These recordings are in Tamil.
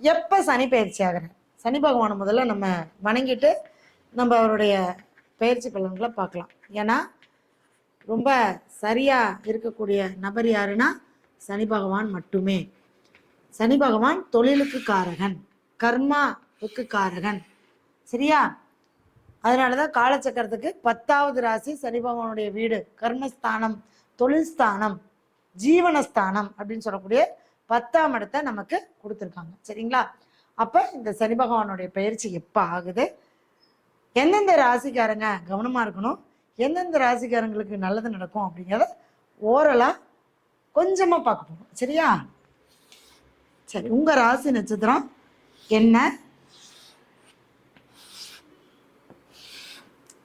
எப்போ சனி பயிற்சி ஆகிறார்? சனி பகவானை முதல்ல நம்ம வணங்கிட்டு நம்ம அவருடைய பயிற்சி பலன்களை பார்க்கலாம். ஏன்னா ரொம்ப சரியாக இருக்கக்கூடிய நபர் யாருன்னா சனி பகவான் மட்டுமே. சனி பகவான் தொழிலுக்கு காரகன், கர்மாவுக்கு காரகன். சரியா? அதனால தான் காலச்சக்கரத்துக்கு 10வது ராசி சனி பகவானுடைய வீடு, கர்மஸ்தானம், தொழில் ஸ்தானம், ஜீவனஸ்தானம் அப்படின்னு சொல்லக்கூடிய 10ஆம் இடத்தை நமக்கு கொடுத்துருக்காங்க. சரிங்களா? அப்போ இந்த சனி பகவானுடைய பயிற்சி எப்போ ஆகுது, எந்தெந்த ராசிக்காரங்க கவனமாக இருக்கணும், எந்தெந்த ராசிக்காரங்களுக்கு நல்லது நடக்கும் அப்படிங்கிறத ஓரலாக கொஞ்சமாக பார்க்க போகிறோம். சரியா? சரி, உங்கள் ராசி நட்சத்திரம் என்ன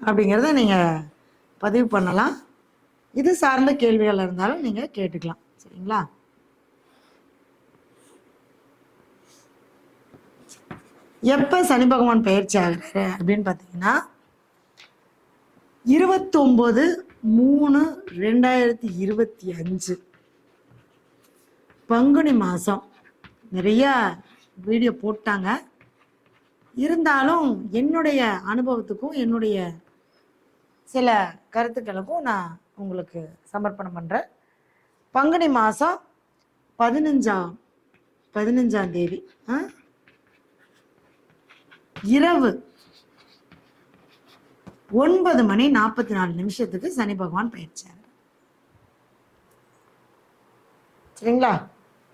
அப்படிங்கிறத நீங்கள் பதிவு பண்ணலாம். இது சார்ந்த கேள்விகள் இருந்தாலும் நீங்கள் கேட்டுக்கலாம். சரிங்களா? எப்போ சனி பகவான் பயிற்சி ஆகிறாரு அப்படின்னு பார்த்தீங்கன்னா 29/3/2025 பங்குனி மாதம். நிறையா வீடியோ போட்டாங்க, இருந்தாலும் என்னுடைய அனுபவத்துக்கும் என்னுடைய சில கருத்துக்களுக்கும் நான் உங்களுக்கு சமர்ப்பணம் பண்ணுறேன். பங்குனி மாதம் 15ஆம் தேதி இரவு 9:44 சனி பகவான் பயிற்சியார். சரிங்களா?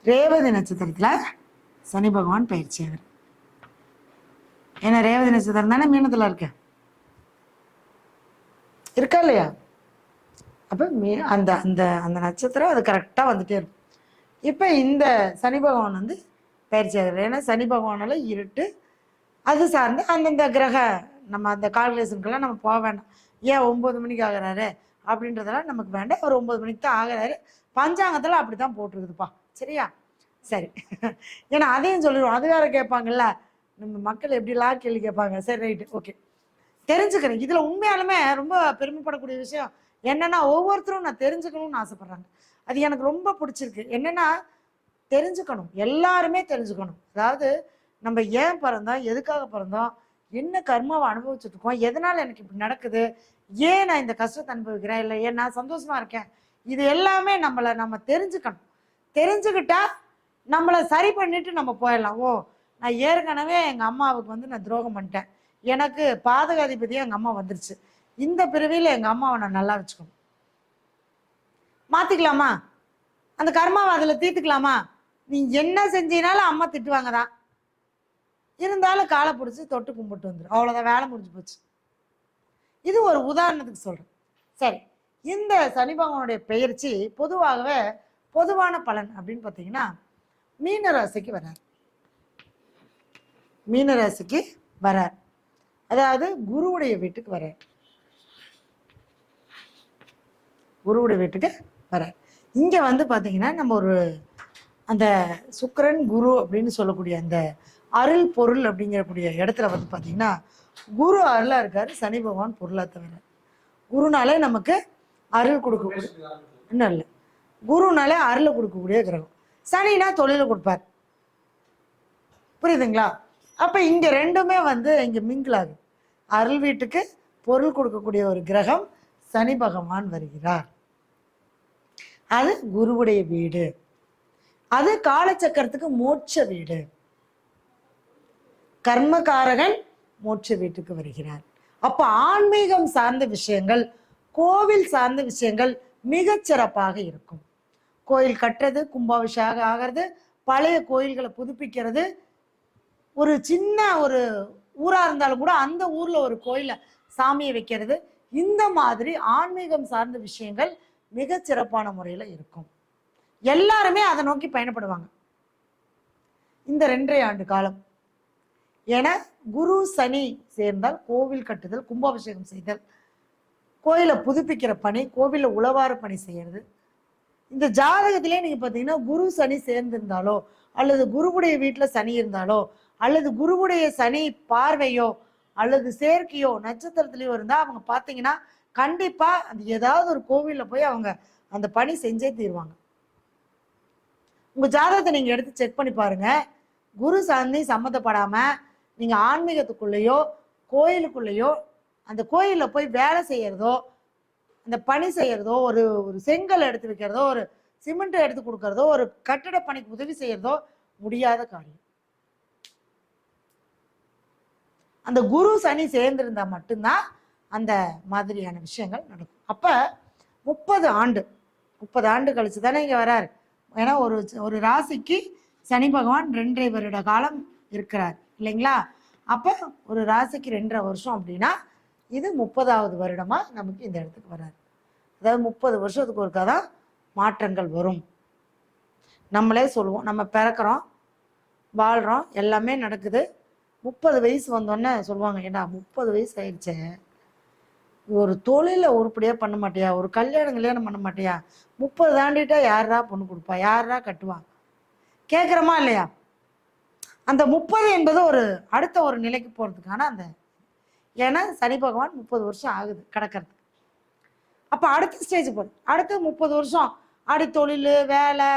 ரேவதி நட்சத்திரத்தில் சனி பகவான் பயிற்சியார். ஏன்னா ரேவதி நட்சத்திரம் தானே மீனத்தில் இருக்கா இல்லையா? அப்போ அந்த அந்த அந்த நட்சத்திரம் அது கரெக்டாக வந்துட்டே இருக்கும். இப்போ இந்த சனி பகவான் வந்து பயிற்சி ஆகிறார். ஏன்னா சனி பகவானால இருட்டு, அது சார்ந்து அந்தந்த கிரக நம்ம அந்த கால்குலேஷனுக்கெல்லாம் நம்ம போக வேண்டாம். ஏன் 9 மணிக்கு ஆகிறாரு அப்படின்றதெல்லாம் நமக்கு வேண்டாம். ஒரு 9 மணிக்கு தான் ஆகிறாரு. பஞ்சாங்கத்தில் அப்படி தான் போட்டிருக்குதுப்பா. சரியா? சரி. ஏன்னா அதையும் சொல்லிடுவோம், அது வேற கேட்பாங்கல்ல, நம்ம மக்கள் எப்படிலாம் கேள்வி கேட்பாங்க. சரி, ரைட்டு, ஓகே, தெரிஞ்சுக்கிறேன். இதில் உண்மையாலுமே ரொம்ப பெருமைப்படக்கூடிய விஷயம் என்னென்னா ஒவ்வொருத்தரும் நான் தெரிஞ்சுக்கணும்னு ஆசைப்பட்றாங்க. அது எனக்கு ரொம்ப பிடிச்சிருக்கு. என்னென்னா தெரிஞ்சுக்கணும், எல்லாருமே தெரிஞ்சுக்கணும். அதாவது நம்ம ஏன் பிறந்தோம், எதுக்காக பிறந்தோம், என்ன கர்மாவை அனுபவிச்சுட்டு இருக்கோம், எதனால் எனக்கு இப்படி நடக்குது, ஏன் நான் இந்த கஷ்டத்தை அனுபவிக்கிறேன், இல்லை ஏன் நான் சந்தோஷமா இருக்கேன், இது எல்லாமே நம்ம தெரிஞ்சுக்கணும். தெரிஞ்சுக்கிட்டா நம்மளை சரி பண்ணிட்டு நம்ம போயிடலாம். ஓ, நான் ஏற்கனவே எங்கள் அம்மாவுக்கு வந்து நான் துரோகம் பண்ணிட்டேன், எனக்கு பாதகாதிபதியாக எங்கள் அம்மா வந்துருச்சு, இந்த பிறவியில் எங்கள் அம்மாவை நான் நல்லா வச்சுக்கணும், மாற்றிக்கலாமா, அந்த கர்மாவை அதில் தீர்த்துக்கலாமா. நீ என்ன செஞ்சினாலும் அம்மா திட்டுவாங்க தான், இருந்தாலும் காலை பிடிச்சி தொட்டு கும்பிட்டு வந்துடும், அவ்வளோதான், வேலை முடிஞ்சு போச்சு. இது ஒரு உதாரணத்துக்கு சொல்கிறேன். சரி, இந்த சனி பகவானுடைய பெயர்ச்சி பொதுவாகவே பொதுவான பலன் அப்படின்னு பார்த்தீங்கன்னா மீனராசிக்கு வரார். மீனராசிக்கு வரார், அதாவது குருவுடைய வீட்டுக்கு வரார். குருவுடைய வீட்டுக்கு வரார். இங்கே வந்து பார்த்தீங்கன்னா நம்ம ஒரு அந்த சுக்கிரன் குரு அப்படின்னு சொல்லக்கூடிய அந்த அருள் பொருள் அப்படிங்கக்கூடிய இடத்துல வந்து பார்த்தீங்கன்னா குரு அருளாக இருக்காரு, சனி பகவான் பொருளாக தவிர. குருனாலே நமக்கு அருள் கொடுக்கக்கூடிய, இன்னும் இல்லை, குருனாலே அருளை கொடுக்கக்கூடிய கிரகம். சனினா தொழிலை கொடுப்பார். புரியுதுங்களா? அப்போ இங்கே ரெண்டுமே வந்து இங்கே மிங்கிள் ஆகுது. அருள் வீட்டுக்கு பொருள் கொடுக்கக்கூடிய ஒரு கிரகம் சனி பகவான் வருகிறார். அது குருவுடைய வீடு, அது காலச்சக்கரத்துக்கு மோட்ச வீடு. கர்மகாரகன் மோட்ச வீட்டுக்கு வருகிறார். அப்ப ஆன்மீகம் சார்ந்த விஷயங்கள், கோவில் சார்ந்த விஷயங்கள் மிகச்சிறப்பாக இருக்கும். கோயில் கட்டுறது, கும்பாபிஷேகம் ஆகிறது, பழைய கோயில்களை புதுப்பிக்கிறது, ஒரு சின்ன ஒரு ஊரா இருந்தாலும் கூட அந்த ஊர்ல ஒரு கோயில சாமியை வைக்கிறது, இந்த மாதிரி ஆன்மீகம் சார்ந்த விஷயங்கள் மிகச்சிறப்பான முறையில் இருக்கும். எல்லாருமே அதை நோக்கி பயணப்படுவாங்க இந்த 2.5 ஆண்டு காலம். ஏன்னா குரு சனி சேர்ந்தால் கோவில் கட்டுதல், கும்பாபிஷேகம் செய்தல், கோயிலை புதுப்பிக்கிற பணி, கோவிலில் உழவார பணி செய்யறது. இந்த ஜாதகத்திலே நீங்க பார்த்தீங்கன்னா குரு சனி சேர்ந்திருந்தாலோ, அல்லது குருவுடைய வீட்டில் சனி இருந்தாலோ, அல்லது குருவுடைய சனி பார்வையோ அல்லது சேர்க்கையோ நட்சத்திரத்திலையோ இருந்தால் அவங்க பார்த்தீங்கன்னா கண்டிப்பா அது ஏதாவது ஒரு கோவிலில் போய் அவங்க அந்த பணி செஞ்சே தீருவாங்க. உங்க ஜாதகத்தை நீங்க எடுத்து செக் பண்ணி பாருங்க. குரு சனி சம்மந்தப்படாமல் நீங்கள் ஆன்மீகத்துக்குள்ளேயோ கோயிலுக்குள்ளேயோ அந்த கோயிலில் போய் வேலை செய்கிறதோ அந்த பணி செய்கிறதோ ஒரு ஒரு செங்கல் எடுத்து வைக்கிறதோ ஒரு சிமெண்ட் எடுத்து கொடுக்கறதோ ஒரு கட்டிட பணிக்கு உதவி செய்கிறதோ முடியாத காரியம். அந்த குரு சனி சேர்ந்திருந்தா மட்டும்தான் அந்த மாதிரியான விஷயங்கள் நடக்கும். அப்போ 30 ஆண்டு கழிச்சு தானே இங்கே வராரு. ஏன்னா ஒரு ராசிக்கு சனி பகவான் 2.5 வருட காலம் இருக்கிறார் இல்லைங்களா? அப்போ ஒரு ராசிக்கு 2.5 வருஷம் அப்படின்னா இது 30வது வருடமாக நமக்கு இந்த இடத்துக்கு வராது. அதாவது 30 வருஷத்துக்கு ஒருக்கா தான் மாற்றங்கள் வரும். நம்மளே சொல்லுவோம், நம்ம பிறக்கிறோம், வாழ்கிறோம், எல்லாமே நடக்குது. 30 வயசு வந்தோடனே சொல்லுவாங்க, ஏண்டா 30 வயசு ஆயிடுச்சே, ஒரு தொழிலை உருப்படியாக பண்ண மாட்டியா, ஒரு கல்யாணம் பண்ண மாட்டியா, 30 தாண்டிட்டா யாரா பொண்ணு கொடுப்பா, யாரா கட்டுவா, கேட்குறோமா இல்லையா? அந்த 30 என்பது ஒரு அடுத்த ஒரு நிலைக்கு போகிறதுக்கான அந்த, ஏன்னா சனி பகவான் 30 வருஷம் ஆகுது கிடக்கிறதுக்கு. அப்போ அடுத்த ஸ்டேஜ் போகுது. அடுத்து 30 வருஷம் அடி தொழில், வேலை,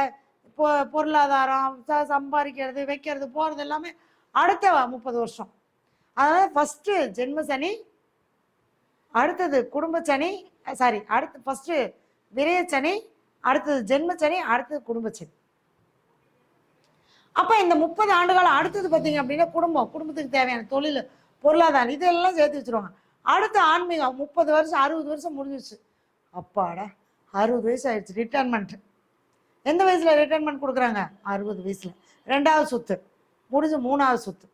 பொருளாதாரம், சம்பாதிக்கிறது, வைக்கிறது, போகிறது எல்லாமே அடுத்த 30 வருஷம். அதனால் ஃபஸ்ட்டு ஜென்ம சனி, அடுத்தது குடும்ப சனி, அடுத்து ஃபஸ்ட்டு விரய சனி, அடுத்தது ஜென்ம சனி, அடுத்தது குடும்ப சனி. அப்போ இந்த 30 ஆண்டுகாலம் அடுத்தது பார்த்தீங்க அப்படின்னா குடும்பத்துக்கு தேவையான தொழில், பொருளாதாரம் இதெல்லாம் சேர்த்து வச்சுருவாங்க. அடுத்த ஆன்மீகம் 30 வருஷம் 60 வருஷம் முடிஞ்சிச்சு. அப்பாடா 60 வயசு ஆயிடுச்சு, ரிட்டைர்மெண்ட். எந்த வயசில் ரிட்டைர்மெண்ட் கொடுக்குறாங்க? 60 வயசில். 2வது சொத்து முடிஞ்சு, 3வது சொத்து.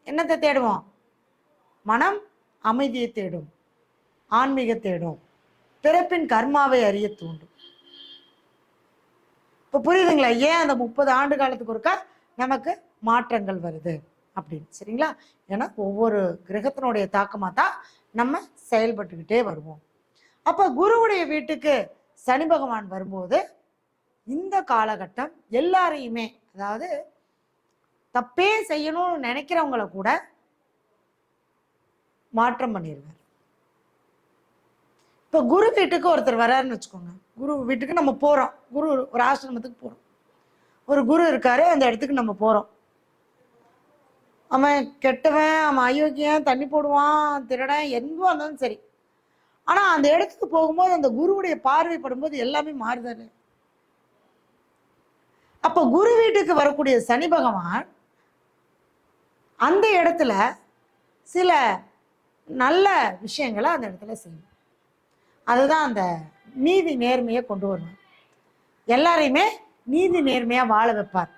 என்னத்தை தேடுவோம்? மனம் அமைதியை தேடும், ஆன்மீக தேடும், பிறப்பின் கர்மாவை அறிய தூண்டும். இப்போ புரியுதுங்களா ஏன் அந்த 30 ஆண்டு காலத்துக்கு ஒருக்கா நமக்கு மாற்றங்கள் வருது அப்படின்னு? சரிங்களா? ஏன்னா ஒவ்வொரு கிரகத்தினுடைய தாக்கமாக தான் நம்ம செயல்பட்டுக்கிட்டே வருவோம். அப்போ குருவுடைய வீட்டுக்கு சனி பகவான் வரும்போது இந்த காலகட்டம் எல்லாரையுமே, அதாவது தப்பே செய்யணும்னு நினைக்கிறவங்கள கூட மாற்றம் பண்ணிடுவார். இப்போ குரு வீட்டுக்கு ஒருத்தர் வராருன்னு வச்சுக்கோங்க. குரு வீட்டுக்கு நம்ம போகிறோம், குரு ஒரு ஆசிரமத்துக்கு போகிறோம், ஒரு குரு இருக்காரு, அந்த இடத்துக்கு நம்ம போகிறோம். அவன் கெட்டவன், அவன் அயோக்கியன், தண்ணி போடுவான், திருடன், எதுவும் இருந்தாலும் சரி. ஆனால் அந்த இடத்துக்கு போகும்போது அந்த குருவுடைய பார்வைப்படும்போது எல்லாமே மாறுதானே. அப்போ குரு வீட்டுக்கு வரக்கூடிய சனி பகவான் அந்த இடத்துல சில நல்ல விஷயங்களை அந்த இடத்துல செய்யும். அதுதான் அந்த நீதி நேர்மையை கொண்டு வருவார். எல்லாரையுமே நீதி நேர்மையாக வாழ வைப்பார்.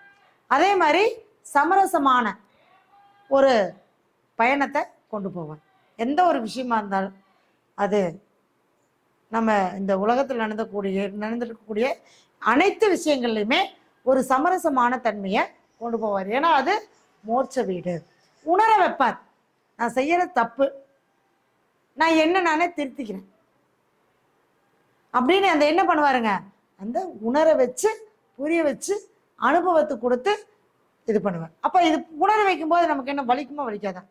அதே மாதிரி சமரசமான ஒரு பயணத்தை கொண்டு போவார். எந்த ஒரு விஷயமா இருந்தாலும் அது நம்ம இந்த உலகத்தில் நடந்திருக்கக்கூடிய அனைத்து விஷயங்கள்லையுமே ஒரு சமரசமான தன்மையை கொண்டு போவார். ஏன்னா அது மோட்ச வீடு. உணர வைப்பார், நான் செய்யற தப்பு, நான் என்ன நானே திருத்திக்கிறேன் அப்படின்னு அந்த என்ன பண்ணுவாருங்க, அந்த உணர வச்சு, புரிய வச்சு, அனுபவத்தை கொடுத்து இது பண்ணுவார். அப்போ இது உணர வைக்கும்போது நமக்கு என்ன வலிக்குமா வலிக்காதா?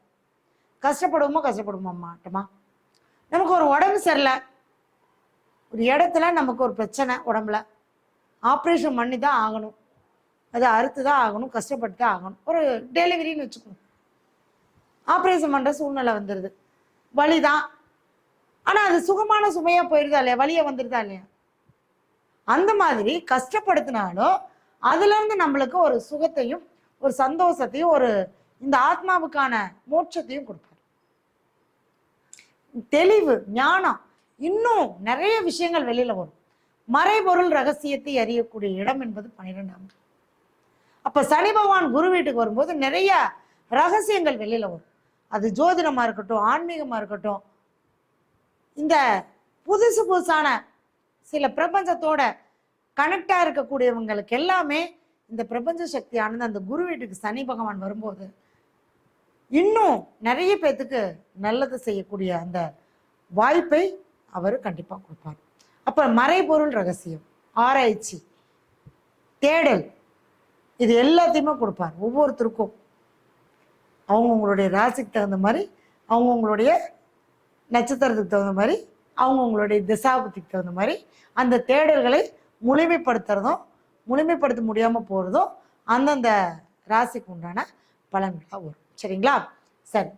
கஷ்டப்படுவோமா மாட்டோமா? நமக்கு ஒரு உடம்பு சரியில்லை, ஒரு இடத்துல நமக்கு ஒரு பிரச்சனை, உடம்புல ஆப்ரேஷன் பண்ணி தான் ஆகணும், அது அறுத்து தான் ஆகணும், கஷ்டப்பட்டு தான் ஆகணும். ஒரு டெலிவரின்னு வச்சுக்கணும், ஆப்ரேஷன் பண்ணுற சூழ்நிலை வந்துடுது, வலி தான். ஆனால் அது சுகமான சுமையாக போயிடுதா இல்லையா, வலியை வந்துடுதா இல்லையா? அந்த மாதிரி கஷ்டப்படுத்தினாலும் அதுலேருந்து நம்மளுக்கு ஒரு சுகத்தையும் ஒரு சந்தோஷத்தையும் ஒரு இந்த ஆத்மாவுக்கான மோட்சத்தையும் கொடுப்பார். தெளிவு, ஞானம், இன்னும் நிறைய விஷயங்கள் வெளியில வரும். மறைபொருள் ரகசியத்தை அறியக்கூடிய இடம் என்பது 12ஆம். அப்ப சனி பகவான் குரு வீட்டுக்கு வரும்போது நிறைய ரகசியங்கள் வெளியில வரும். அது ஜோதிடமா இருக்கட்டும், ஆன்மீகமா இருக்கட்டும், இந்த புதுசான சில பிரபஞ்சத்தோட கனெக்டா இருக்கக்கூடியவங்களுக்கு எல்லாமே இந்த பிரபஞ்ச சக்தியானது அந்த குரு வீட்டுக்கு சனி பகவான் வரும்போது இன்னும் நிறைய பேத்துக்கு நல்லது செய்யக்கூடிய அந்த வாய்ப்பை அவர் கண்டிப்பாக கொடுப்பார். அப்போ மறைபொருள் ரகசியம், ஆராய்ச்சி, தேடல், இது எல்லாத்தையுமே கொடுப்பார். ஒவ்வொருத்தருக்கும் அவங்கவுங்களுடைய ராசிக்கு தகுந்த மாதிரி, அவங்கவுங்களுடைய நட்சத்திரத்துக்கு தகுந்த மாதிரி, அவங்கவுங்களுடைய திசாபுத்திக்கு தகுந்த மாதிரி அந்த தேடல்களை முழுமைப்படுத்துறதும், முழுமைப்படுத்த முடியாமல் போகிறதும் அந்தந்த ராசிக்கு உண்டான பலன்களாக வரும். சரிங்களா? சரி,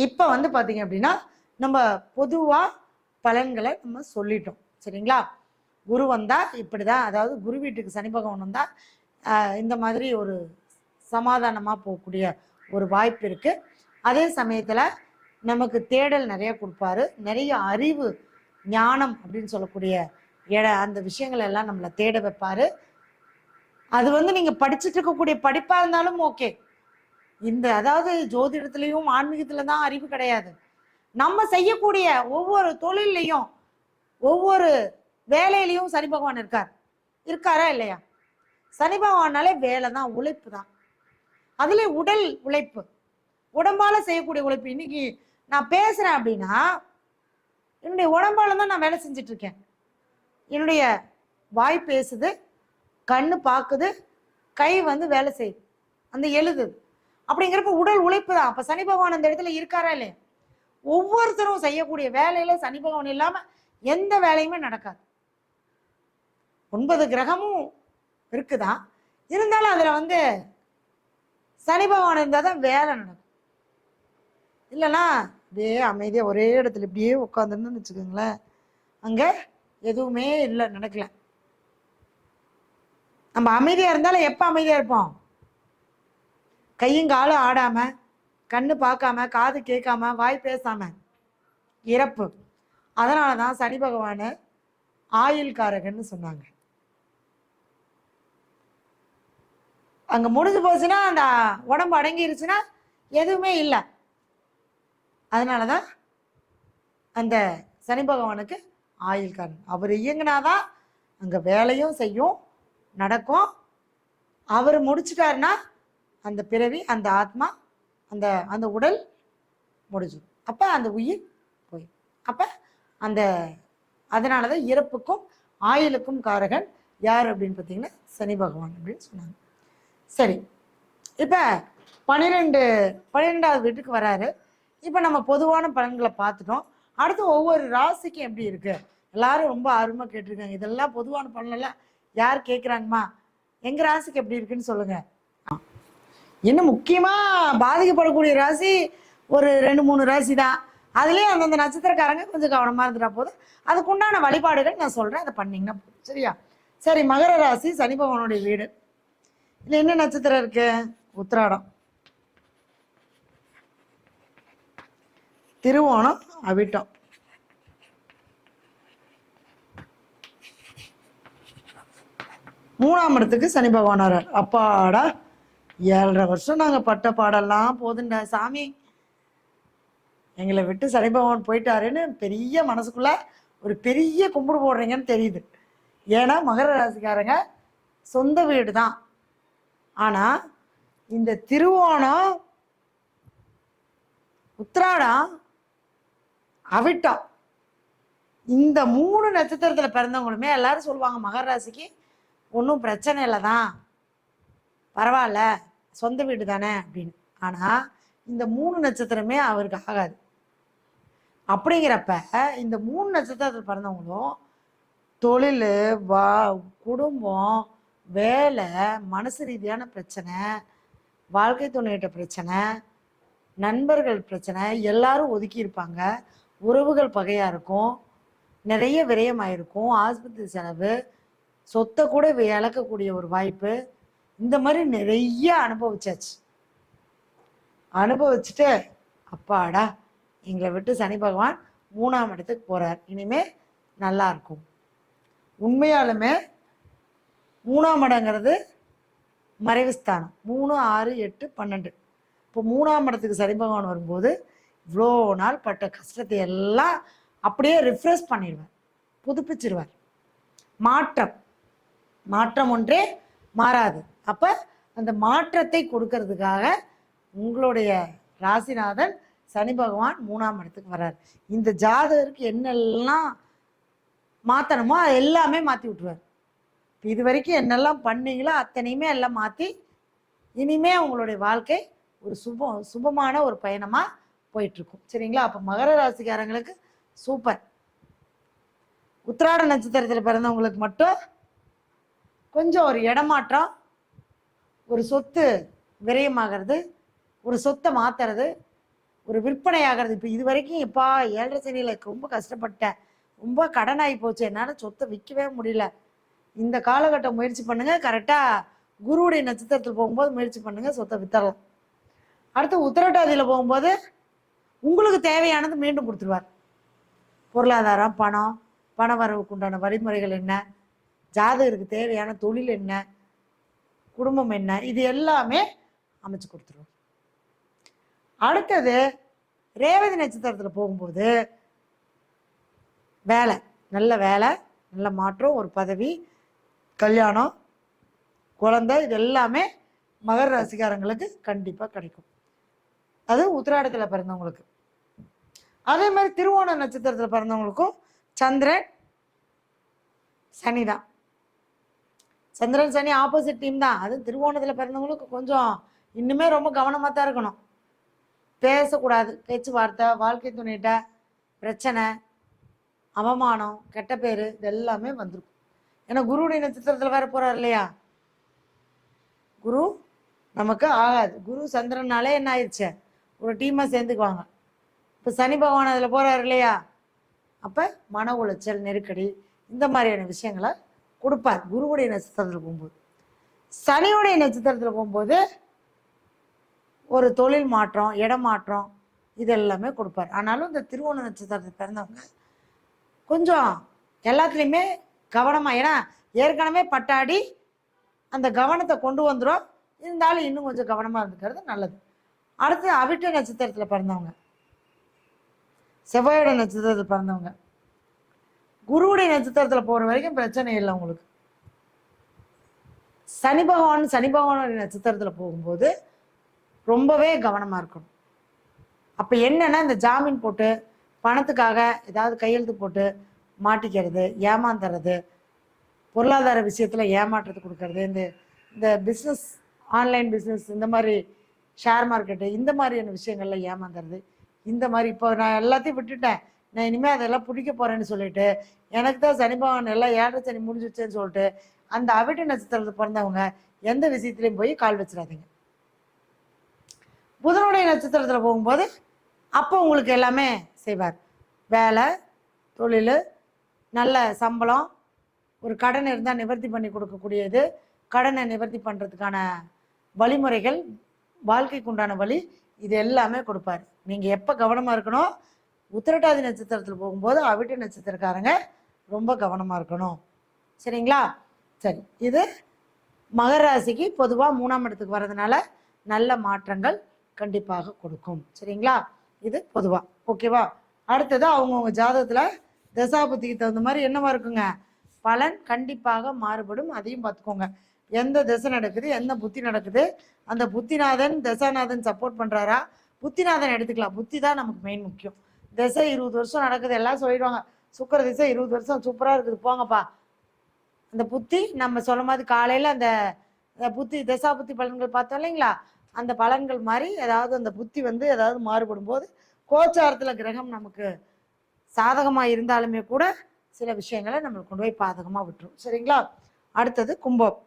இப்போ வந்து பார்த்தீங்க அப்படின்னா நம்ம பொதுவாக பலன்களை நம்ம சொல்லிட்டோம். சரிங்களா? குரு வந்தால் இப்படி தான், அதாவது குரு வீட்டுக்கு சனி பகவான் வந்தால் இந்த மாதிரி ஒரு சமாதானமாக போகக்கூடிய ஒரு வாய்ப்பு இருக்குது. அதே சமயத்தில் நமக்கு தேடல் நிறைய கொடுப்பாரு, நிறைய அறிவு ஞானம் அப்படின்னு சொல்லக்கூடிய அந்த விஷயங்கள் எல்லாம் நம்மளை தேட வைப்பாரு. அது வந்து நீங்கள் படிச்சுட்டு இருக்கக்கூடிய படிப்பாக இருந்தாலும் ஓகே. அதாவது ஜோதிடத்துலேயும் ஆன்மீகத்துல தான் அறிவு கிடையாது. நம்ம செய்யக்கூடிய ஒவ்வொரு தொழிலையும் ஒவ்வொரு வேலையிலையும் சனி பகவான் இருக்காரா இல்லையா? சனி பகவானாலே வேலை தான், உழைப்பு தான். அதுல உடல் உழைப்பு, உடம்பால செய்யக்கூடிய உழைப்பு. இன்னைக்கு நான் பேசுறேன் அப்படின்னா என்னுடைய உடம்பால தான் நான் வேலை செஞ்சுட்டு இருக்கேன். என்னுடைய வாய் பேசுது, கண்ணு பார்க்குது, கை வந்து வேலை செய்யுது, அந்த எழுதுது. அப்படிங்கிறப்ப உடல் உழைப்பு தான். அப்ப சனி பகவான் அந்த இடத்துல இருக்காரா இல்லையா? ஒவ்வொருத்தரும் செய்யக்கூடிய வேலையில சனி பகவான் இல்லாம எந்த வேலையுமே நடக்காது. 9 கிரகமும் இருக்குதான், இருந்தாலும் அதுல வந்து சனி பகவான் இருந்தால் தான் வேலை நடக்கும். இல்லைன்னா அப்படியே அமைதியாக ஒரே இடத்துல இப்படியே உட்காந்துருந்துன்னு வச்சுக்கோங்களேன், அங்கே எதுவுமே இல்லை, நடக்கல. நம்ம அமைதியாக இருந்தாலும் எப்போ அமைதியாக இருப்போம்? கையும் காலும் ஆடாமல், கண்ணு பார்க்காம, காது கேட்காம, வாய் பேசாம, இறப்பு. அதனால தான் சனி பகவான் ஆயுள்காரகன்னு சொன்னாங்க. அங்கே முடிஞ்சு போச்சுன்னா அந்த உடம்பு அடங்கிருச்சுன்னா எதுவுமே இல்லை. அதனால தான் அந்த சனி பகவானுக்கு ஆயுள்காரன். அவர் இயங்கினாதான் அங்கே வேலையும் செய்யும், நடக்கும். அவர் முடிச்சுட்டாருன்னா அந்த பிறவி, அந்த ஆத்மா, அந்த அந்த உடல் முடிஞ்சிடும். அப்போ அந்த உயிர் போய் அப்போ அந்த அதனால தான் இறப்புக்கும் ஆயுளுக்கும் காரகன் யார் அப்படின்னு பார்த்தீங்கன்னா சனி பகவான் அப்படின்னு சொன்னாங்க. சரி, இப்போ 12வது வீட்டுக்கு வராரு. இப்போ நம்ம பொதுவான பலன்களை பார்த்துட்டோம். அடுத்து ஒவ்வொரு ராசிக்கும் எப்படி இருக்கு எல்லாரும் ரொம்ப ஆர்வமாக கேட்டிருக்காங்க. இதெல்லாம் பொதுவான பலனெல்லாம் யார் கேட்குறாங்கம்மா, எங்கள் ராசிக்கு எப்படி இருக்குன்னு சொல்லுங்க. இன்னும் முக்கியமாக பாதிக்கப்படக்கூடிய ராசி ஒரு 2-3 ராசி தான். அதுலேயே அந்தந்த நட்சத்திரக்காரங்க கொஞ்சம் கவனமாக இருந்துட்டா போதும். அதுக்குண்டான வழிபாடுகள் நான் சொல்கிறேன், அதை பண்ணிங்கன்னா போதும். சரியா? சரி, மகர ராசி சனி பகவானுடைய வீடு. இதில் என்ன நட்சத்திரம் இருக்கு? உத்திராடம், திருவோணம், அவிட்டம். மூணாம் இடத்துக்கு சனி பகவான் வர்றார். அப்பாடா, 7.5 வருஷம் நாங்கள் பட்ட பாடெல்லாம் போதுண்டா சாமி, எங்களை விட்டு சனி பகவான் போயிட்டாருன்னு பெரிய மனசுக்குள்ள ஒரு பெரிய கும்பிடு போடுறீங்கன்னு தெரியுது. ஏன்னா மகர ராசிக்காரங்க சொந்த வீடு தான். ஆனால் இந்த திருவோணம், உத்திராடம், அவிட்டம், இந்த 3 நட்சத்திரத்தில் பிறந்தவங்களுமே எல்லாரும் சொல்லுவாங்க மகர ராசிக்கு ஒன்றும் பிரச்சனை இல்லை தான், பரவாயில்ல, சொந்த வீடு தானே அப்படின்னு. ஆனால் இந்த 3 நட்சத்திரமே அவருக்கு ஆகாது. அப்படிங்கிறப்ப இந்த 3 நட்சத்திரத்தில் பிறந்தவங்களும் தொழில், குடும்பம், வேலை, மனசு ரீதியான பிரச்சனை, வாழ்க்கை துணையிட்ட பிரச்சனை, நண்பர்கள் பிரச்சனை, எல்லாரும் ஒதுக்கி இருப்பாங்க. உறவுகள் பகையாக இருக்கும், நிறைய விரயமாயிருக்கும், ஆஸ்பத்திரி செலவு, சொத்தை கூட இழக்கக்கூடிய ஒரு வாய்ப்பு. இந்த மாதிரி நிறைய அனுபவிச்சுட்டு அப்பாடா எங்களை விட்டு சனி பகவான் 3ஆம் இடத்துக்கு போகிறார், இனிமே நல்லா இருக்கும். உண்மையாலுமே 3ஆம் இடங்கிறது மறைவு ஸ்தானம். 3, 6, 8, 12. இப்போ 3ஆம் இடத்துக்கு சனி பகவான் வரும்போது இவ்வளோ நாள் பட்ட கஷ்டத்தை எல்லாம் அப்படியே ரிஃப்ரெஷ் பண்ணிடுவார், புதுப்பிச்சிருவார். மாற்றம் ஒன்றே மாறாது. அப்போ அந்த மாற்றத்தை கொடுக்கறதுக்காக உங்களுடைய ராசிநாதன் சனி பகவான் 3ஆம் இடத்துக்கு வர்றார். இந்த ஜாதகருக்கு என்னெல்லாம் மாற்றணுமோ அது எல்லாமே மாற்றி விட்டுருவார். இப்போ இது வரைக்கும் என்னெல்லாம் பண்ணீங்களோ அத்தனையுமே எல்லாம் மாற்றி இனிமே உங்களுடைய வாழ்க்கை ஒரு சுபமான ஒரு பயணமாக போயிட்டுருக்கும். சரிங்களா? அப்போ மகர ராசிக்காரங்களுக்கு சூப்பர். உத்திராட நட்சத்திரத்தில் பிறந்தவங்களுக்கு மட்டும் கொஞ்சம் ஒரு இடமாற்றம், ஒரு சொத்து விரயமாகிறது, ஒரு சொத்தை மாத்துறது, ஒரு விற்பனை ஆகிறது. இப்போ இது வரைக்கும் எப்பா 7.5 சனியில் ரொம்ப கஷ்டப்பட்டேன், ரொம்ப கடனாகி போச்சு, என்னால் சொத்தை விற்கவே முடியல. இந்த காலகட்டம் முயற்சி பண்ணுங்க, கரெக்டாக குருவுடைய நட்சத்திரத்தில் போகும்போது முயற்சி பண்ணுங்க, சொத்தை வித்தரலாம். அடுத்து உத்திரட்டாதியில் போகும்போது உங்களுக்கு தேவையானது மீண்டும் கொடுத்துருவார். பொருளாதாரம், பணம், பண வரவுக்கு உண்டான வழிமுறைகள் என்ன, ஜாதகருக்கு தேவையான தொழில் என்ன, குடும்பம் என்ன, இது எல்லாமே அமைச்சு கொடுத்துருவார். அடுத்தது ரேவதி நட்சத்திரத்தில் போகும்போது வேலை, நல்ல வேலை, நல்ல மாற்றம், ஒரு பதவி, கல்யாணம், குழந்தை, இது எல்லாமே மகர ராசிக்காரங்களுக்கு கண்டிப்பாக கிடைக்கும். அது உத்திராடத்தில் பிறந்தவங்களுக்கு. அதே மாதிரி திருவோண நட்சத்திரத்தில் பிறந்தவங்களுக்கும் சந்திரன் சனி தான். சந்திரன் சனி ஆப்போசிட் டீம் தான். அது திருவோணத்தில் பிறந்தவங்களுக்கு கொஞ்சம் இன்னுமே ரொம்ப கவனமாக தான் இருக்கணும். பேசக்கூடாது, பேச்சுவார்த்தை, வாழ்க்கை துணையிட்ட பிரச்சனை, அவமானம், கெட்ட பேர், இது எல்லாமே வந்துருக்கும். ஏன்னா குருவுடைய நட்சத்திரத்தில் வேற போறார் இல்லையா, குரு நமக்கு ஆகாது. குரு சந்திரனாலே என்ன ஆயிடுச்சு, ஒரு டீமாக சேர்ந்துக்குவாங்க. இப்போ சனி பகவான் அதில் போறாரு இல்லையா, அப்போ மன உளைச்சல், நெருக்கடி, இந்த மாதிரியான விஷயங்களை கொடுப்பார் குருவுடைய நட்சத்திரத்தில் போகும்போது. சனியுடைய நட்சத்திரத்தில் போகும்போது ஒரு தொழில் மாற்றம், இடமாற்றம், இது எல்லாமே கொடுப்பார். ஆனாலும் இந்த திருவோண நட்சத்திரத்தில் பிறந்தவங்க கொஞ்சம் எல்லாத்துலேயுமே கவனமாக, ஏன்னா ஏற்கனவே பட்டாடி அந்த கவனத்தை கொண்டு வந்துடும், இருந்தாலும் இன்னும் கொஞ்சம் கவனமாக இருந்துக்கிறது நல்லது. அடுத்து அவிட்ட நட்சத்திரத்தில் பிறந்தவங்க, செவ்வாயோட நட்சத்திரத்தில் பிறந்தவங்க, குருவுடைய நட்சத்திரத்தில் போகிற வரைக்கும் பிரச்சனை இல்லை உங்களுக்கு. சனி பகவானுடைய நட்சத்திரத்தில் போகும்போது ரொம்பவே கவனமாக இருக்கணும். அப்போ என்னன்னா, இந்த ஜாமீன் போட்டு பணத்துக்காக ஏதாவது கையெழுத்து போட்டு மாட்டிக்கிறது, ஏமாந்துறது, பொருளாதார விஷயத்தில் ஏமாற்றத்தை கொடுக்கறது, இந்த பிஸ்னஸ், ஆன்லைன் பிஸ்னஸ், இந்த மாதிரி ஷேர் மார்க்கெட்டு, இந்த மாதிரியான விஷயங்கள்ல ஏமாந்துறது, இந்த மாதிரி. இப்போ நான் எல்லாத்தையும் விட்டுட்டேன், நான் இனிமேல் அதெல்லாம் பிடிக்க போகிறேன்னு சொல்லிட்டு, எனக்கு தான் சனி பகவான் எல்லாம் 7.5 சனி முடிஞ்சிச்சேன்னு சொல்லிட்டு அந்த அவிட்ட நட்சத்திரத்தில் பிறந்தவங்க எந்த விஷயத்துலையும் போய் கால் வச்சிடாதீங்க. புதனுடைய நட்சத்திரத்தில் போகும்போது அப்போ உங்களுக்கு எல்லாமே செய்வார். வேலை, தொழில், நல்ல சம்பளம், ஒரு கடன் இருந்தால் நிவர்த்தி பண்ணி கொடுக்கக்கூடியது, கடனை நிவர்த்தி பண்ணுறதுக்கான வழிமுறைகள், வாழ்க்கைக்கு உண்டான வழி, இது எல்லாமே கொடுப்பார். நீங்கள் எப்போ கவனமாக இருக்கணும், உத்திரட்டாதி நட்சத்திரத்தில் போகும்போது அவிட்ட நட்சத்திரக்காரங்க ரொம்ப கவனமாக இருக்கணும். சரிங்களா? சரி, இது மகர ராசிக்கு பொதுவாக 3ஆம் இடத்துக்கு வர்றதுனால நல்ல மாற்றங்கள் கண்டிப்பாக கொடுக்கும். சரிங்களா? இது பொதுவாக ஓகேவா? அடுத்தது அவங்கவுங்க ஜாதகத்தில் தசாபுத்திக்கு தகுந்த மாதிரி என்னவா இருக்குங்க, பலன் கண்டிப்பாக மாறுபடும். அதையும் பார்த்துக்கோங்க. எந்த திசை நடக்குது, எந்த புத்தி நடக்குது, அந்த புத்திநாதன் தசாநாதன் சப்போர்ட் பண்ணுறாரா, புத்திநாதன் எடுத்துக்கலாம். புத்தி தான் நமக்கு மெயின் முக்கியம். திசை 20 வருஷம் நடக்குது, எல்லாம் சொல்லிடுவாங்க சுக்கர திசை 20 வருஷம் சூப்பராக இருக்குது போங்கப்பா. அந்த புத்தி நம்ம சொல்ல மாதிரி காலையில் அந்த புத்தி தசா புத்தி பலன்கள் பார்த்தோம் இல்லைங்களா, அந்த பலன்கள் மாதிரி ஏதாவது அந்த புத்தி ஏதாவது மாறுபடும் போது கோச்சாரத்தில் கிரகம் நமக்கு சாதகமாக இருந்தாலுமே கூட சில விஷயங்களை நம்மளுக்கு கொண்டு போய் பாதகமாக விட்டுரும். சரிங்களா? அடுத்தது கும்பம்.